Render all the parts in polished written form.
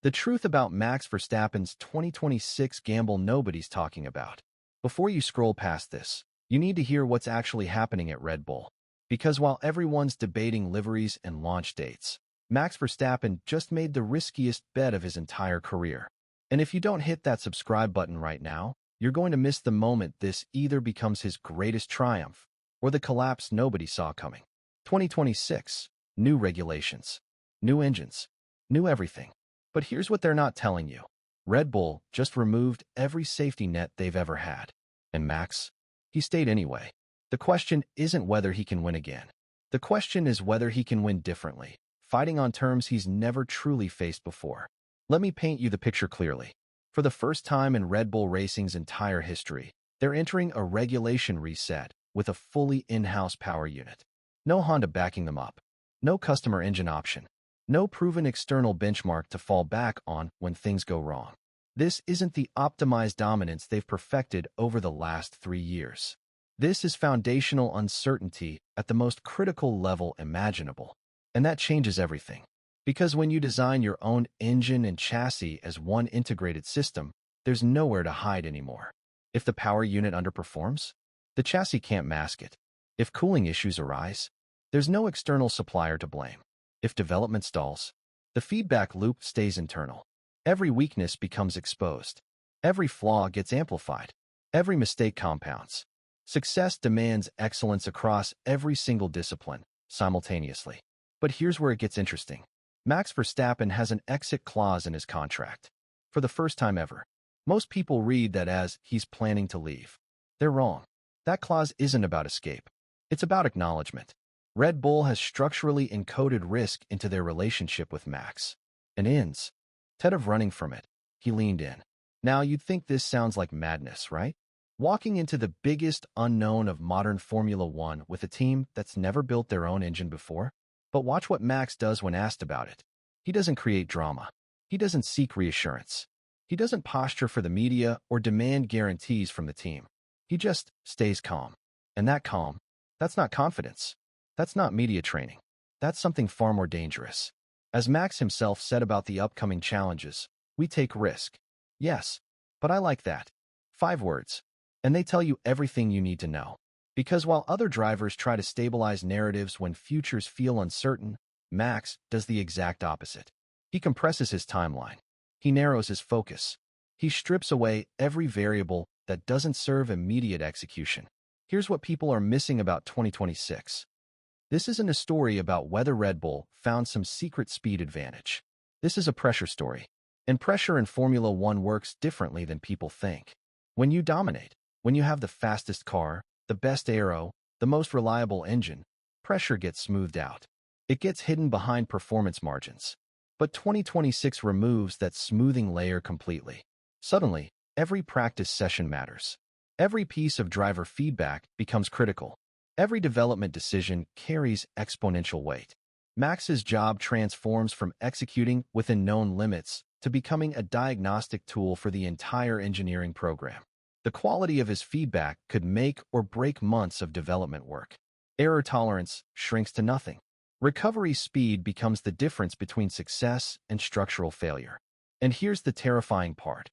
The truth about Max Verstappen's 2026 gamble nobody's talking about. Before you scroll past this, you need to hear what's actually happening at Red Bull. Because while everyone's debating liveries and launch dates, Max Verstappen just made the riskiest bet of his entire career. And if you don't hit that subscribe button right now, you're going to miss the moment this either becomes his greatest triumph or the collapse nobody saw coming. 2026. New regulations. New engines. New everything. But here's what they're not telling you. Red Bull just removed every safety net they've ever had. And Max? He stayed anyway. The question isn't whether he can win again. The question is whether he can win differently, fighting on terms he's never truly faced before. Let me paint you the picture clearly. For the first time in Red Bull Racing's entire history, they're entering a regulation reset with a fully in-house power unit. No Honda backing them up. No customer engine option. No proven external benchmark to fall back on when things go wrong. This isn't the optimized dominance they've perfected over the last 3 years. This is foundational uncertainty at the most critical level imaginable. And that changes everything. Because when you design your own engine and chassis as one integrated system, there's nowhere to hide anymore. If the power unit underperforms, the chassis can't mask it. If cooling issues arise, there's no external supplier to blame. If development stalls, the feedback loop stays internal. Every weakness becomes exposed. Every flaw gets amplified. Every mistake compounds. Success demands excellence across every single discipline, simultaneously. But here's where it gets interesting. Max Verstappen has an exit clause in his contract. For the first time ever, most people read that as he's planning to leave. They're wrong. That clause isn't about escape. It's about acknowledgement. Red Bull has structurally encoded risk into their relationship with Max. And instead of running from it, he leaned in. Now, you'd think this sounds like madness, right? Walking into the biggest unknown of modern Formula One with a team that's never built their own engine before? But watch what Max does when asked about it. He doesn't create drama. He doesn't seek reassurance. He doesn't posture for the media or demand guarantees from the team. He just stays calm. And that calm, that's not confidence. That's not media training. That's something far more dangerous. As Max himself said about the upcoming challenges, we take risk. Yes, but I like that. 5 words. And they tell you everything you need to know. Because while other drivers try to stabilize narratives when futures feel uncertain, Max does the exact opposite. He compresses his timeline. He narrows his focus. He strips away every variable that doesn't serve immediate execution. Here's what people are missing about 2026. This isn't a story about whether Red Bull found some secret speed advantage. This is a pressure story. And pressure in Formula One works differently than people think. When you dominate, when you have the fastest car, the best aero, the most reliable engine, pressure gets smoothed out. It gets hidden behind performance margins. But 2026 removes that smoothing layer completely. Suddenly, every practice session matters. Every piece of driver feedback becomes critical. Every development decision carries exponential weight. Max's job transforms from executing within known limits to becoming a diagnostic tool for the entire engineering program. The quality of his feedback could make or break months of development work. Error tolerance shrinks to nothing. Recovery speed becomes the difference between success and structural failure. And here's the terrifying part.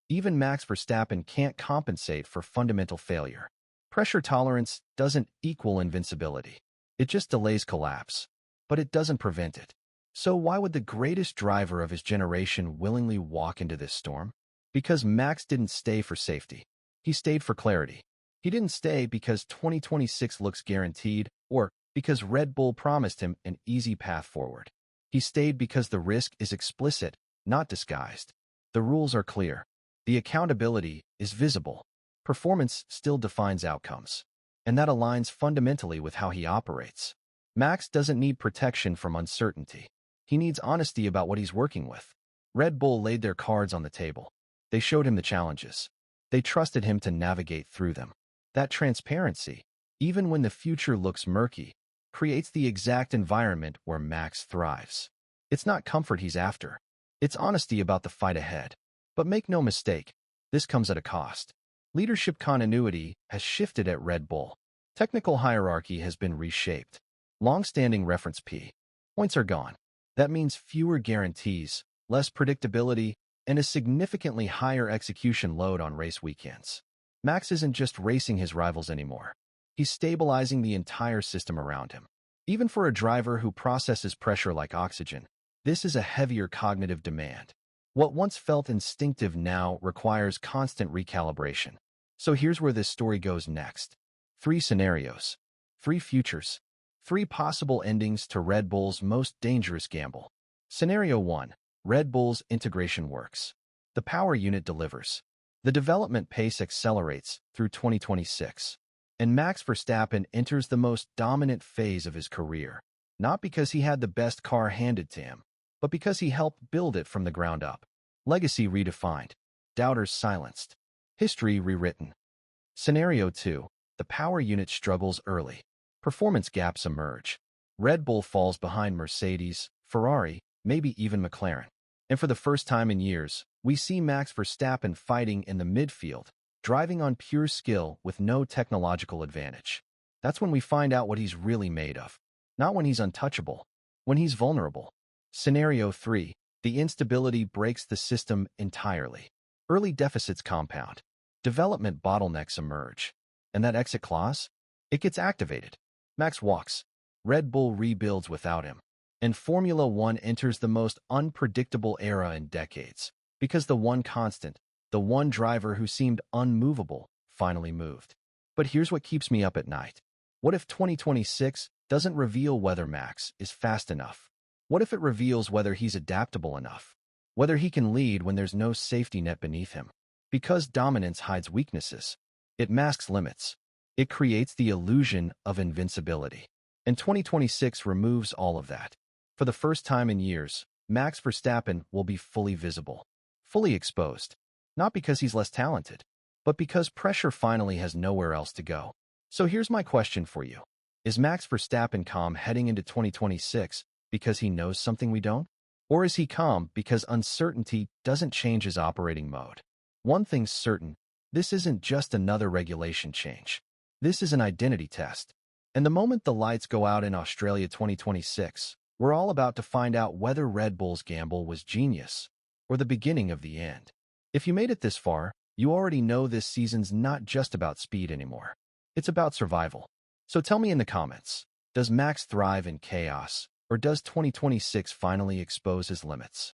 Even Max Verstappen can't compensate for fundamental failure. Pressure tolerance doesn't equal invincibility. It just delays collapse. But it doesn't prevent it. So why would the greatest driver of his generation willingly walk into this storm? Because Max didn't stay for safety. He stayed for clarity. He didn't stay because 2026 looks guaranteed or because Red Bull promised him an easy path forward. He stayed because the risk is explicit, not disguised. The rules are clear. The accountability is visible. Performance still defines outcomes. And that aligns fundamentally with how he operates. Max doesn't need protection from uncertainty. He needs honesty about what he's working with. Red Bull laid their cards on the table. They showed him the challenges. They trusted him to navigate through them. That transparency, even when the future looks murky, creates the exact environment where Max thrives. It's not comfort he's after. It's honesty about the fight ahead. But make no mistake, this comes at a cost. Leadership continuity has shifted at Red Bull. Technical hierarchy has been reshaped. Long-standing reference P points are gone. That means fewer guarantees, less predictability, and a significantly higher execution load on race weekends. Max isn't just racing his rivals anymore. He's stabilizing the entire system around him. Even for a driver who processes pressure like oxygen, this is a heavier cognitive demand. What once felt instinctive now requires constant recalibration. So here's where this story goes next. 3 scenarios, 3 futures, 3 possible endings to Red Bull's most dangerous gamble. Scenario 1. Red Bull's integration works. The power unit delivers. The development pace accelerates through 2026. And Max Verstappen enters the most dominant phase of his career, not because he had the best car handed to him, but because he helped build it from the ground up. Legacy redefined. Doubters silenced. History rewritten. Scenario 2. The power unit struggles early. Performance gaps emerge. Red Bull falls behind Mercedes, Ferrari, maybe even McLaren. And for the first time in years, we see Max Verstappen fighting in the midfield, driving on pure skill with no technological advantage. That's when we find out what he's really made of. Not when he's untouchable, when he's vulnerable. Scenario 3. The instability breaks the system entirely. Early deficits compound. Development bottlenecks emerge. And that exit clause? It gets activated. Max walks. Red Bull rebuilds without him. And Formula One enters the most unpredictable era in decades. Because the one constant, the one driver who seemed unmovable, finally moved. But here's what keeps me up at night. What if 2026 doesn't reveal whether Max is fast enough? What if it reveals whether he's adaptable enough? Whether he can lead when there's no safety net beneath him? Because dominance hides weaknesses. It masks limits. It creates the illusion of invincibility. And 2026 removes all of that. For the first time in years, Max Verstappen will be fully visible, fully exposed. Not because he's less talented, but because pressure finally has nowhere else to go. So here's my question for you. Is Max Verstappen calm heading into 2026 because he knows something we don't? Or is he calm because uncertainty doesn't change his operating mode? One thing's certain, this isn't just another regulation change. This is an identity test. And the moment the lights go out in Australia 2026, we're all about to find out whether Red Bull's gamble was genius or the beginning of the end. If you made it this far, you already know this season's not just about speed anymore. It's about survival. So tell me in the comments, does Max thrive in chaos, or does 2026 finally expose his limits?